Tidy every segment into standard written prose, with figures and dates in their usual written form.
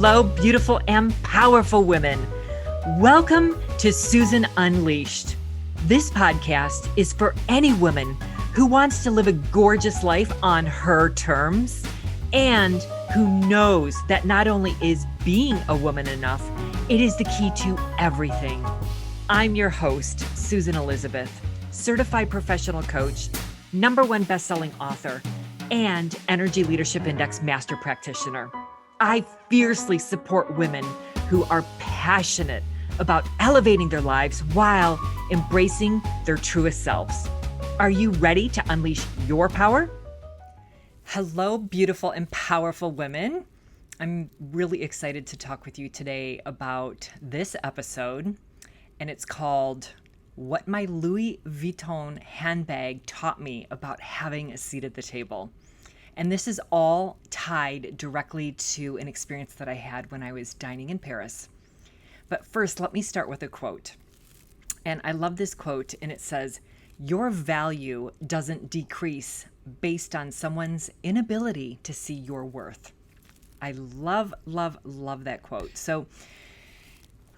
Hello, beautiful and powerful women. Welcome to Susan Unleashed. This podcast is for any woman who wants to live a gorgeous life on her terms and who knows that not only is being a woman enough, it is the key to everything. I'm your host, Susan Elizabeth, certified professional coach, #1 best-selling author, and Energy Leadership Index master practitioner. I fiercely support women who are passionate about elevating their lives while embracing their truest selves. Are you ready to unleash your power? Hello, beautiful and powerful women. I'm really excited to talk with you today about this episode, and it's called What My Louis Vuitton Handbag Taught Me About Having a Seat at the Table. And this is all tied directly to an experience that I had when I was dining in Paris. But first, let me start with a quote. And I love this quote, and it says, "Your value doesn't decrease based on someone's inability to see your worth." I love, love, love that quote. So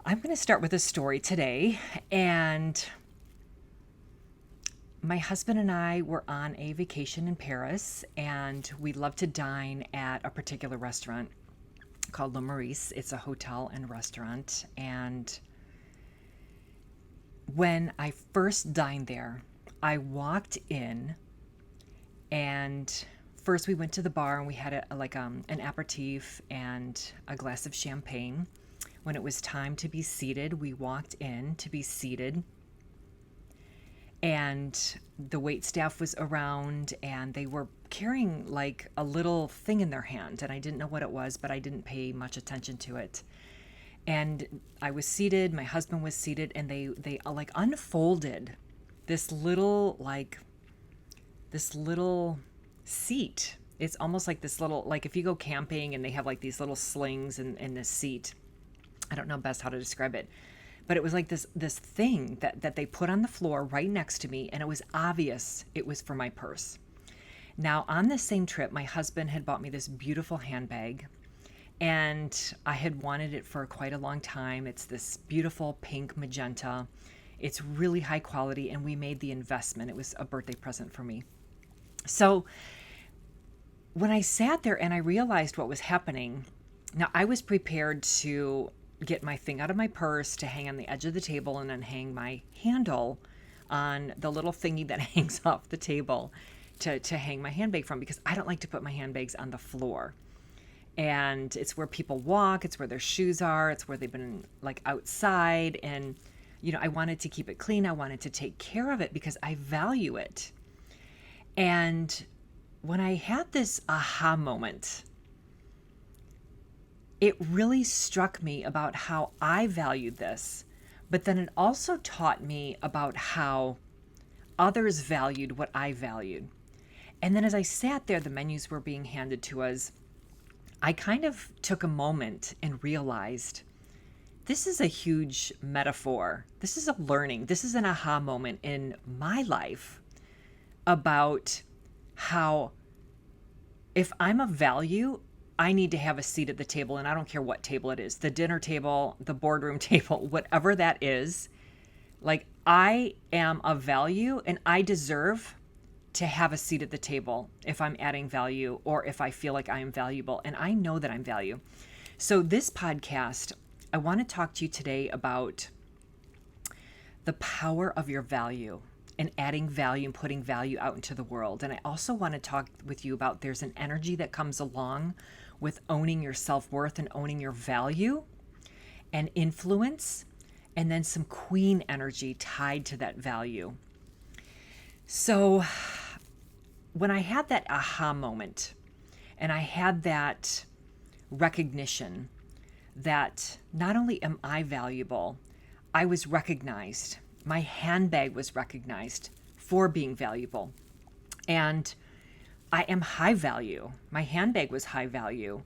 I'm going to start with a story today. And my husband and I were on a vacation in Paris, and we love to dine at a particular restaurant called Le Maurice. It's a hotel and restaurant. And when I first dined there, I walked in, and first we went to the bar and we had an aperitif and a glass of champagne. When it was time to be seated, we walked in to be seated. And the wait staff was around, and they were carrying like a little thing in their hand, and I didn't know what it was, but I didn't pay much attention to it. And I was seated, my husband was seated, and they like unfolded this little seat. It's almost like this little, like if you go camping and they have like these little slings in this seat. I don't know best how to describe it. But it was like this thing that they put on the floor right next to me, and it was obvious it was for my purse. Now, on this same trip, my husband had bought me this beautiful handbag, and I had wanted it for quite a long time. It's this beautiful pink magenta. It's really high quality, and we made the investment. It was a birthday present for me. So when I sat there and I realized what was happening, now I was prepared to get my thing out of my purse to hang on the edge of the table and then hang my handle on the little thingy that hangs off the table to hang my handbag from, because I don't like to put my handbags on the floor. And it's where people walk, it's where their shoes are, it's where they've been like outside. And, you know, I wanted to keep it clean. I wanted to take care of it because I value it. And when I had this aha moment, it really struck me about how I valued this, but then it also taught me about how others valued what I valued. And then as I sat there, the menus were being handed to us, I kind of took a moment and realized this is a huge metaphor. This is a learning. This is an aha moment in my life about how if I'm of value, I need to have a seat at the table, and I don't care what table it is, the dinner table, the boardroom table, whatever that is. Like, I am of value, and I deserve to have a seat at the table if I'm adding value or if I feel like I am valuable, and I know that I'm value. So this podcast, I want to talk to you today about the power of your value and adding value and putting value out into the world. And I also want to talk with you about there's an energy that comes along with owning your self-worth and owning your value and influence, and then some queen energy tied to that value. So when I had that aha moment and I had that recognition that not only am I valuable, I was recognized. My handbag was recognized for being valuable. And I am high value. My handbag was high value.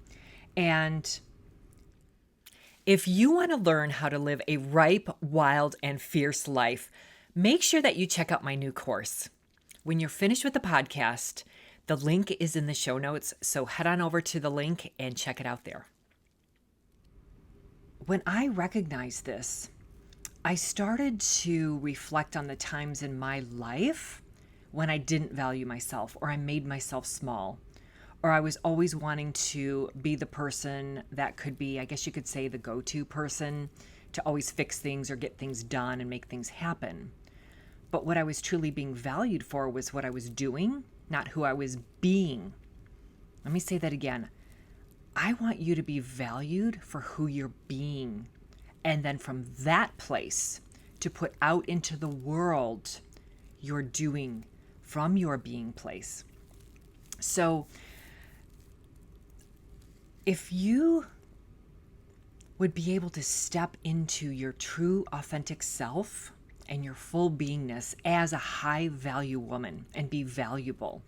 And if you want to learn how to live a ripe, wild, and fierce life, make sure that you check out my new course. When you're finished with the podcast, the link is in the show notes. So head on over to the link and check it out there. when I recognized this, I started to reflect on the times in my life when I didn't value myself, or I made myself small, or I was always wanting to be the person that could be, I guess you could say, the go-to person to always fix things or get things done and make things happen. But what I was truly being valued for was what I was doing, not who I was being. Let me say that again. I want you to be valued for who you're being. And then from that place to put out into the world your doing from your being place. So if you would be able to step into your true authentic self and your full beingness as a high value woman and be valuable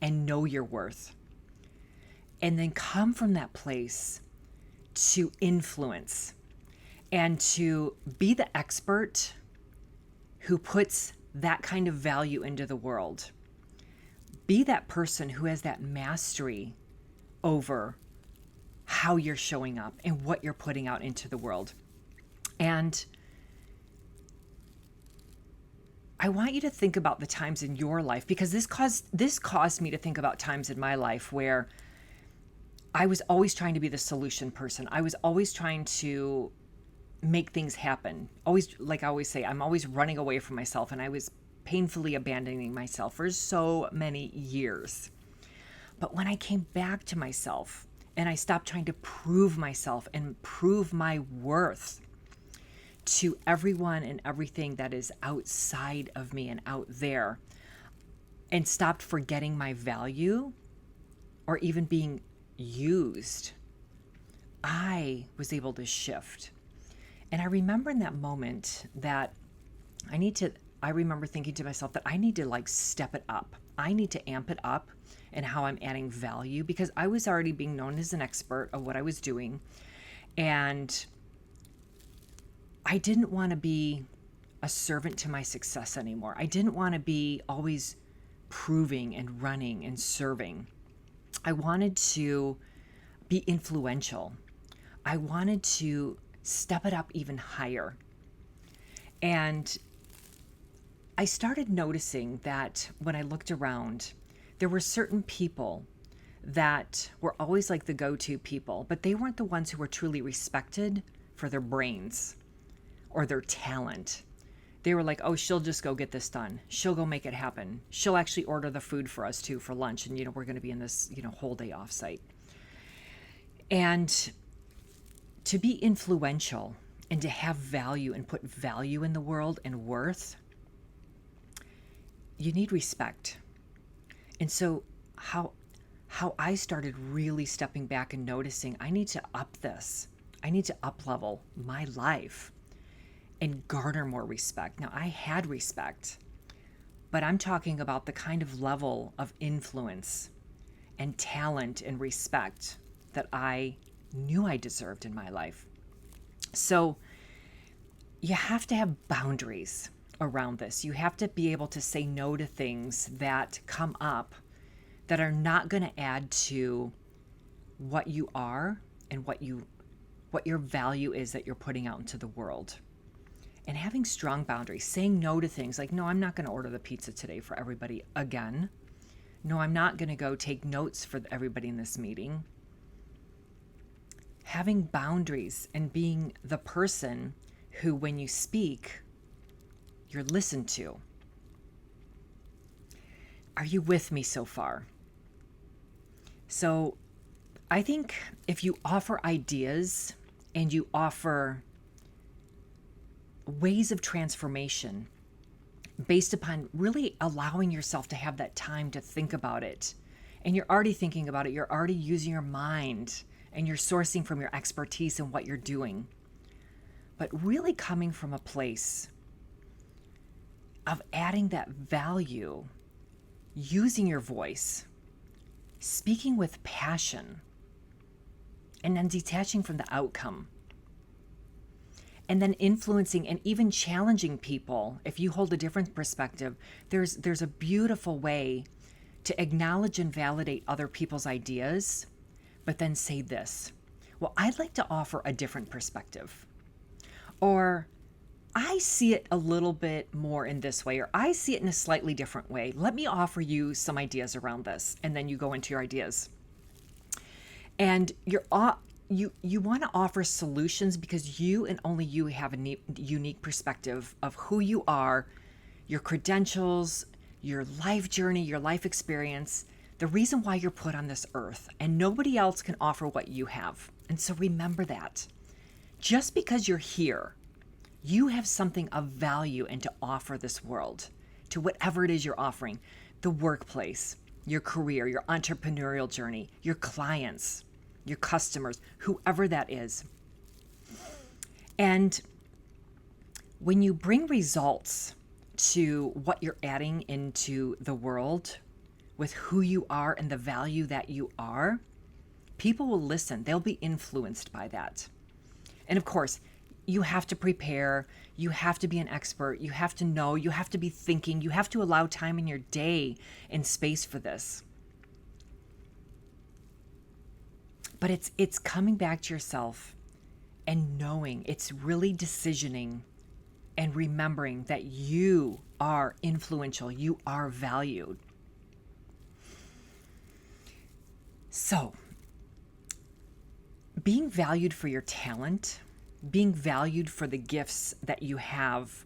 and know your worth, and then come from that place to influence and to be the expert who puts that kind of value into the world. Be that person who has that mastery over how you're showing up and what you're putting out into the world. And I want you to think about the times in your life, because this caused me to think about times in my life where I was always trying to be the solution person. I was always trying to make things happen. Always, like I always say, I'm always running away from myself, and I was painfully abandoning myself for so many years. But when I came back to myself and I stopped trying to prove myself and prove my worth to everyone and everything that is outside of me and out there, and stopped forgetting my value or even being used, I was able to shift. And I remember in that moment that I remember thinking to myself that I need to step it up. I need to amp it up in how I'm adding value, because I was already being known as an expert of what I was doing. And I didn't want to be a servant to my success anymore. I didn't want to be always proving and running and serving. I wanted to be influential. I wanted to step it up even higher. And I started noticing that when I looked around, there were certain people that were always like the go-to people, but they weren't the ones who were truly respected for their brains or their talent. They were like, oh, she'll just go get this done. She'll go make it happen. She'll actually order the food for us too for lunch. And, we're going to be in this, whole day offsite. And to be influential and to have value and put value in the world and worth, you need respect. And so how I started really stepping back and noticing, I need to up this. I need to up level my life and garner more respect. Now, I had respect, but I'm talking about the kind of level of influence and talent and respect that I knew I deserved in my life. So you have to have boundaries around this. You have to be able to say no to things that come up that are not going to add to what you are and what your value is that you're putting out into the world. And having strong boundaries, saying no to things like, no, I'm not going to order the pizza today for everybody again. No, I'm not going to go take notes for everybody in this meeting. Having boundaries and being the person who, when you speak, you're listened to. Are you with me so far? So I think if you offer ideas and you offer ways of transformation based upon really allowing yourself to have that time to think about it, and you're already thinking about it, you're already using your mind, and you're sourcing from your expertise and what you're doing, but really coming from a place of adding that value, using your voice, speaking with passion, and then detaching from the outcome. And then influencing and even challenging people. If you hold a different perspective, there's a beautiful way to acknowledge and validate other people's ideas, but then say this. well, I'd like to offer a different perspective. Or I see it a little bit more in this way, or I see it in a slightly different way. Let me offer you some ideas around this. And then you go into your ideas. And you want to offer solutions because you and only you have a unique perspective of who you are, your credentials, your life journey, your life experience, the reason why you're put on this earth, and nobody else can offer what you have. And so remember that. Just because you're here, you have something of value and to offer this world, to whatever it is you're offering, the workplace, your career, your entrepreneurial journey, your clients, your customers, whoever that is. And when you bring results to what you're adding into the world with who you are and the value that you are, people will listen. They'll be influenced by that. And of course, you have to prepare. You have to be an expert. You have to know. You have to be thinking. You have to allow time in your day and space for this. But it's coming back to yourself and knowing. It's really decisioning and remembering that you are influential. You are valued. So, being valued for your talent, being valued for the gifts that you have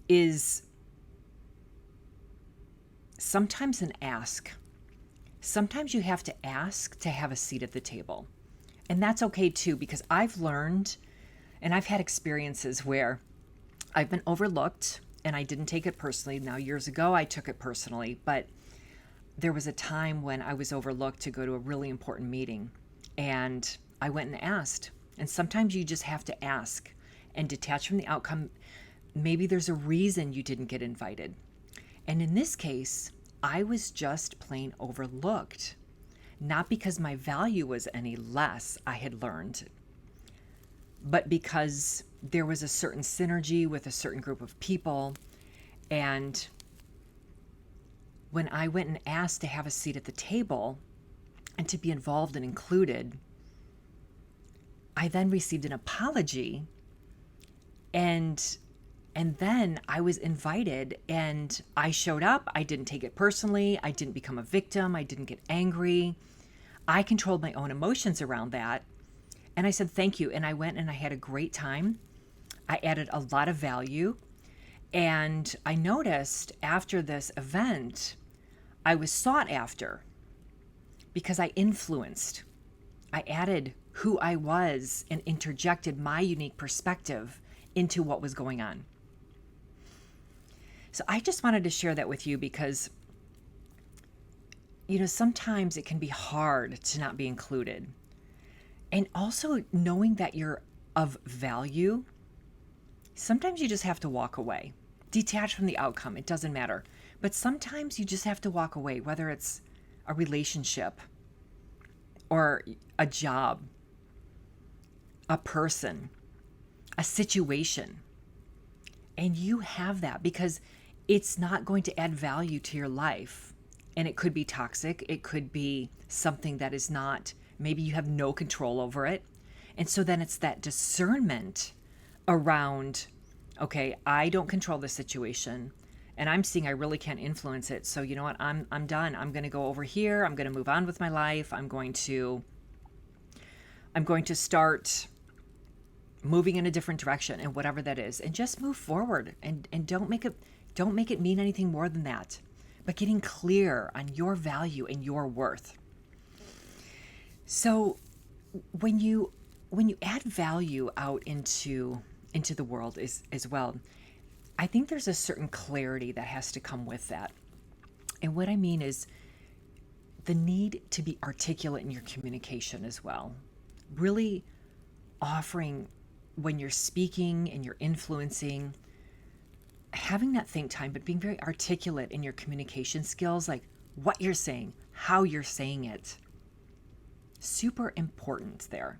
is sometimes an ask. Sometimes you have to ask to have a seat at the table. And that's okay too, because I've learned and I've had experiences where I've been overlooked and I didn't take it personally. Now, years ago, I took it personally, but there was a time when I was overlooked to go to a really important meeting, and I went and asked. And sometimes you just have to ask and detach from the outcome. Maybe there's a reason you didn't get invited. And in this case, I was just plain overlooked. Not because my value was any less, I had learned, but because there was a certain synergy with a certain group of people. And when I went and asked to have a seat at the table and to be involved and included, I then received an apology, and then I was invited and I showed up. I didn't take it personally. I didn't become a victim. I didn't get angry. I controlled my own emotions around that. And I said, thank you. And I went and I had a great time. I added a lot of value. And I noticed after this event, I was sought after because I influenced. I added who I was and interjected my unique perspective into what was going on. So I just wanted to share that with you because, sometimes it can be hard to not be included. And also knowing that you're of value, sometimes you just have to walk away. Detach from the outcome. It doesn't matter. But sometimes you just have to walk away, whether it's a relationship or a job, a person, a situation. And you have that because it's not going to add value to your life. And it could be toxic. It could be something that is not, maybe you have no control over it. And so then it's that discernment around, okay, I don't control the situation and I'm seeing I really can't influence it. So you know what? I'm done. I'm going to go over here. I'm going to move on with my life. I'm going to start moving in a different direction, and whatever that is, and just move forward and don't make it mean anything more than that, but getting clear on your value and your worth. So when you add value out into the world as well, I think there's a certain clarity that has to come with that. And what I mean is the need to be articulate in your communication as well. Really offering, when you're speaking and you're influencing, having that think time, but being very articulate in your communication skills, like what you're saying, how you're saying it. Super important there.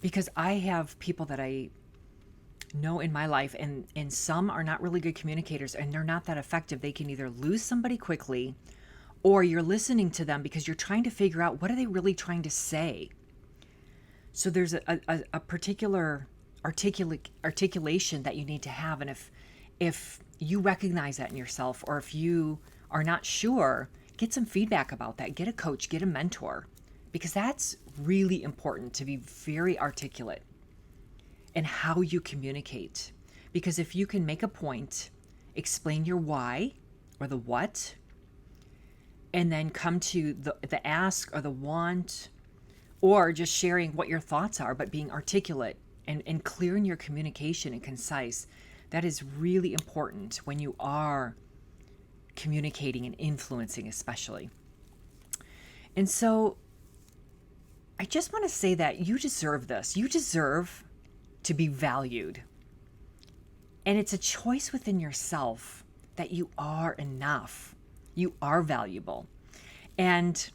Because I have people that I know in my life, and some are not really good communicators and they're not that effective. They can either lose somebody quickly, or you're listening to them because you're trying to figure out what are they really trying to say. So there's a particular articulation that you need to have. And if you recognize that in yourself, or if you are not sure, get some feedback about that. Get a coach, get a mentor, because that's really important, to be very articulate in how you communicate. Because if you can make a point, explain your why or the what, and then come to the ask or the want, or just sharing what your thoughts are, but being articulate and clear in your communication and concise, that is really important when you are communicating and influencing, especially. And so I just want to say that you deserve this. You deserve to be valued. And it's a choice within yourself that you are enough. You are valuable. And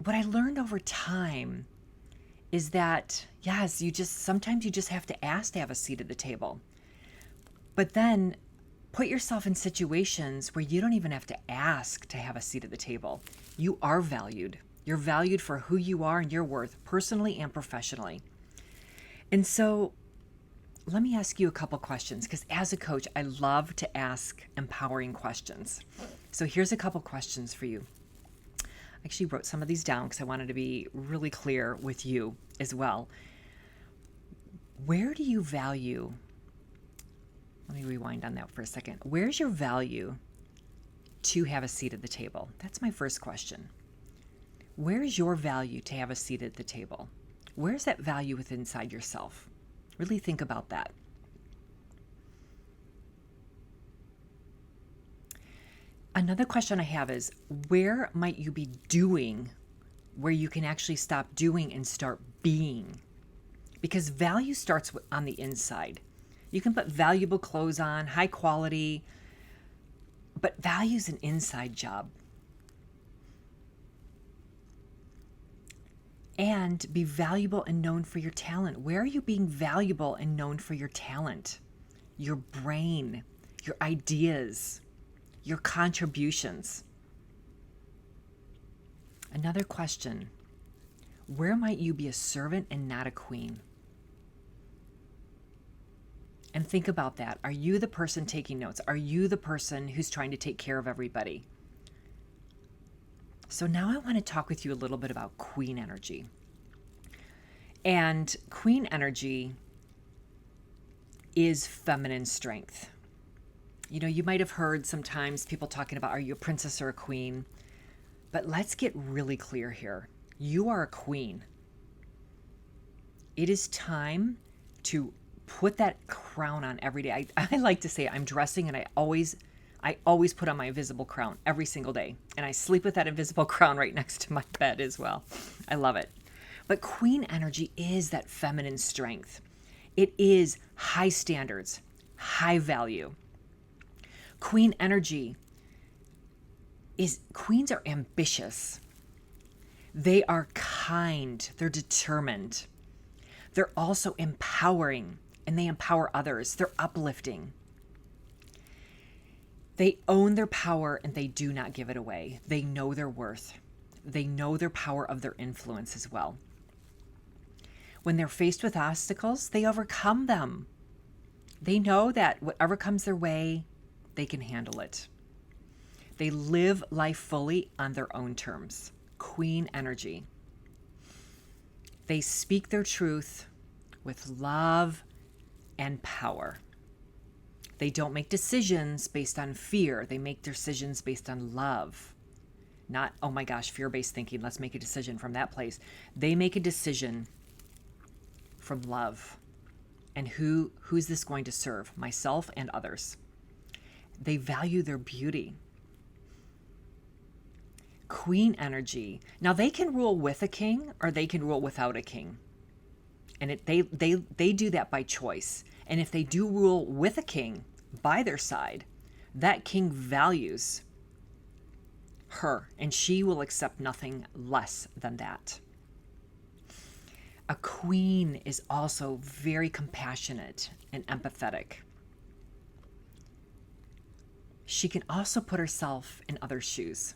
what I learned over time is that, yes, sometimes you just have to ask to have a seat at the table. But then put yourself in situations where you don't even have to ask to have a seat at the table. You are valued. You're valued for who you are and your worth, personally and professionally. And so let me ask you a couple questions, because as a coach, I love to ask empowering questions. So here's a couple questions for you. I actually wrote some of these down because I wanted to be really clear with you as well. Where do you value? Let me rewind on that for a second. Where's your value to have a seat at the table? That's my first question. Where's your value to have a seat at the table? Where's that value within inside yourself? Really think about that. Another question I have is, where might you be doing where you can actually stop doing and start being? Because value starts on the inside. You can put valuable clothes on, high quality, but value's an inside job. And be valuable and known for your talent. Where are you being valuable and known for your talent? Your brain, your ideas, your contributions. Another question, where might you be a servant and not a queen? And think about that. Are you the person taking notes? Are you the person who's trying to take care of everybody? So now I want to talk with you a little bit about queen energy. And queen energy is feminine strength. You know, you might have heard sometimes people talking about, are you a princess or a queen? But let's get really clear here. You are a queen. It is time to put that crown on every day. I like to say I'm dressing, and I always put on my invisible crown every single day. And I sleep with that invisible crown right next to my bed as well. I love it. But queen energy is that feminine strength. It is high standards, high value. Queen energy queens are ambitious. They are kind. They're determined. They're also empowering, and they empower others. They're uplifting. They own their power, and they do not give it away. They know their worth. They know their power of their influence as well. When they're faced with obstacles, they overcome them. They know that whatever comes their way, they can handle it. They live life fully on their own terms. Queen energy. They speak their truth with love and power. They don't make decisions based on fear. They make decisions based on love. Not, oh my gosh, fear-based thinking, let's make a decision from that place. They make a decision from love. And who's this going to serve? Myself and others. They value their beauty. Queen energy. Now they can rule with a king, or they can rule without a king. And they do that by choice. And if they do rule with a king by their side, that king values her, and she will accept nothing less than that. A queen is also very compassionate and empathetic. She can also put herself in others' shoes.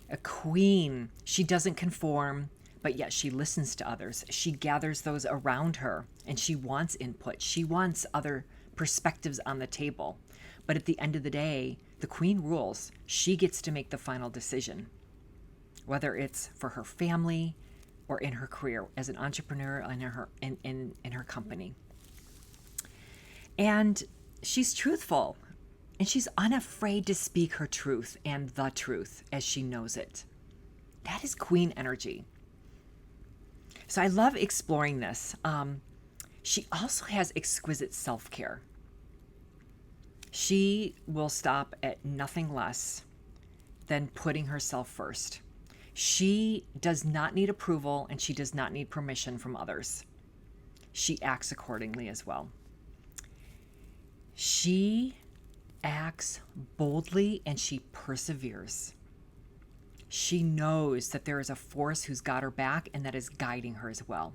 A queen, she doesn't conform, but yet she listens to others. She gathers those around her and she wants input. She wants other perspectives on the table. But at the end of the day, the queen rules. She gets to make the final decision, whether it's for her family or in her career as an entrepreneur in her company. And she's truthful, and she's unafraid to speak her truth and the truth as she knows it. That is queen energy. So I love exploring this. She also has exquisite self-care. She will stop at nothing less than putting herself first. She does not need approval, and she does not need permission from others. She acts accordingly as well. She acts boldly and she perseveres. She knows that there is a force who's got her back and that is guiding her as well.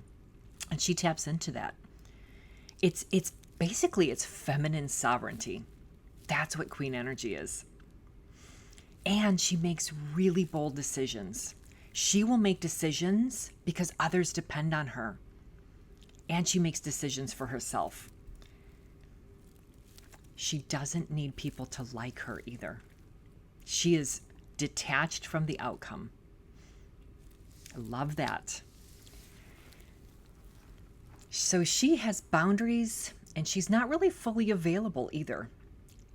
And she taps into that. It's basically, it's feminine sovereignty. That's what queen energy is. And she makes really bold decisions. She will make decisions because others depend on her. And she makes decisions for herself. She doesn't need people to like her either. She is detached from the outcome. I love that. So she has boundaries, and she's not really fully available either.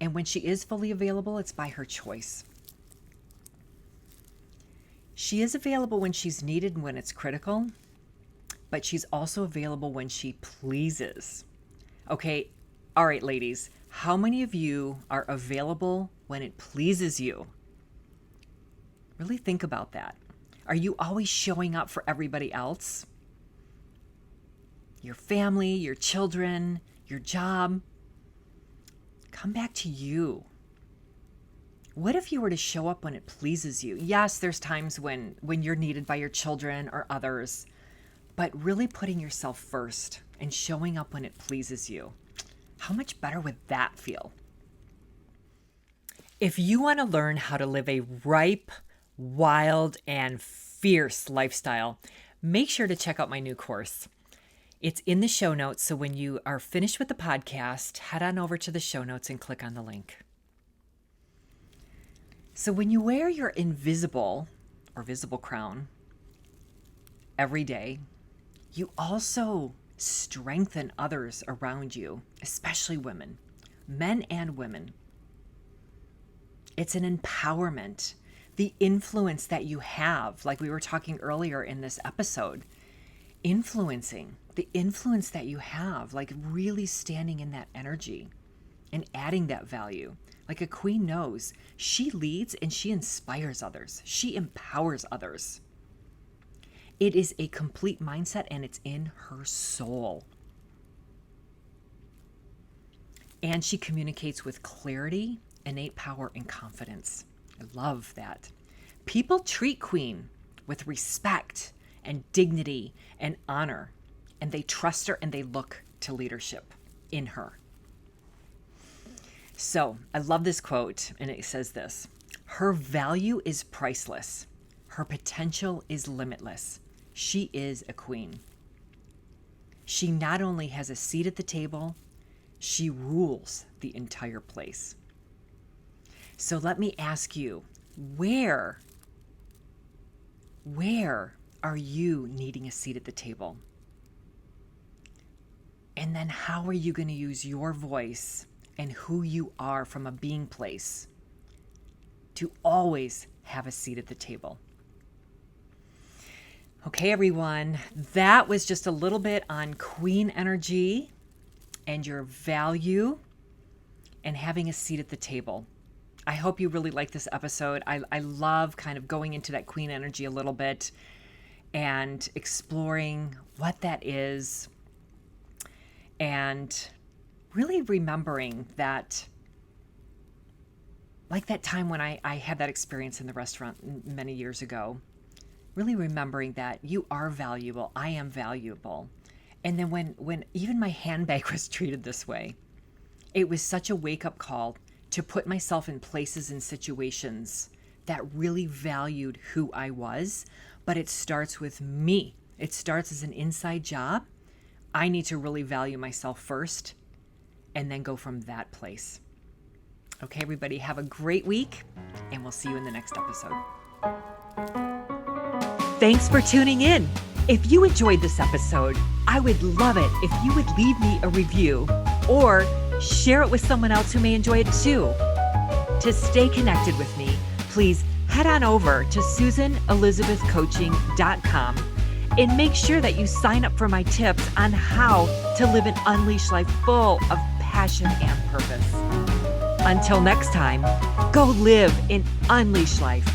And when she is fully available, it's by her choice. She is available when she's needed and when it's critical, but she's also available when she pleases. Okay, all right, ladies, how many of you are available when it pleases you? Really think about that. Are you always showing up for everybody else? Your family, your children, your job? Come back to you. What if you were to show up when it pleases you? Yes, there's times when you're needed by your children or others, but really putting yourself first and showing up when it pleases you. How much better would that feel? If you want to learn how to live a ripe, wild, and fierce lifestyle, make sure to check out my new course. It's in the show notes, so when you are finished with the podcast, head on over to the show notes and click on the link. So when you wear your invisible or visible crown every day, you also strengthen others around you, especially women, men and women. It's an empowerment. The influence that you have, like we were talking earlier in this episode, influencing, the influence that you have, like really standing in that energy and adding that value. Like a queen knows, she leads and she inspires others. She empowers others. It is a complete mindset and it's in her soul. And she communicates with clarity, innate power, and confidence. I love that. People treat queen with respect and dignity and honor, and they trust her and they look to leadership in her. So I love this quote, and it says this: her value is priceless. Her potential is limitless. She is a queen. She not only has a seat at the table, she rules the entire place. So let me ask you, where are you needing a seat at the table? And then how are you going to use your voice and who you are from a being place to always have a seat at the table? Okay, everyone, that was just a little bit on queen energy and your value and having a seat at the table. I hope you really like this episode. I love kind of going into that queen energy a little bit and exploring what that is and really remembering that, like that time when I had that experience in the restaurant many years ago, really remembering that you are valuable, I am valuable. And then when even my handbag was treated this way, it was such a wake-up call to put myself in places and situations that really valued who I was, but it starts with me. It starts as an inside job. I need to really value myself first and then go from that place. Okay, everybody, have a great week, and we'll see you in the next episode. Thanks for tuning in. If you enjoyed this episode, I would love it if you would leave me a review or share it with someone else who may enjoy it too. To stay connected with me, please head on over to SusanElizabethCoaching.com and make sure that you sign up for my tips on how to live an unleashed life full of passion and purpose. Until next time, go live an unleashed life.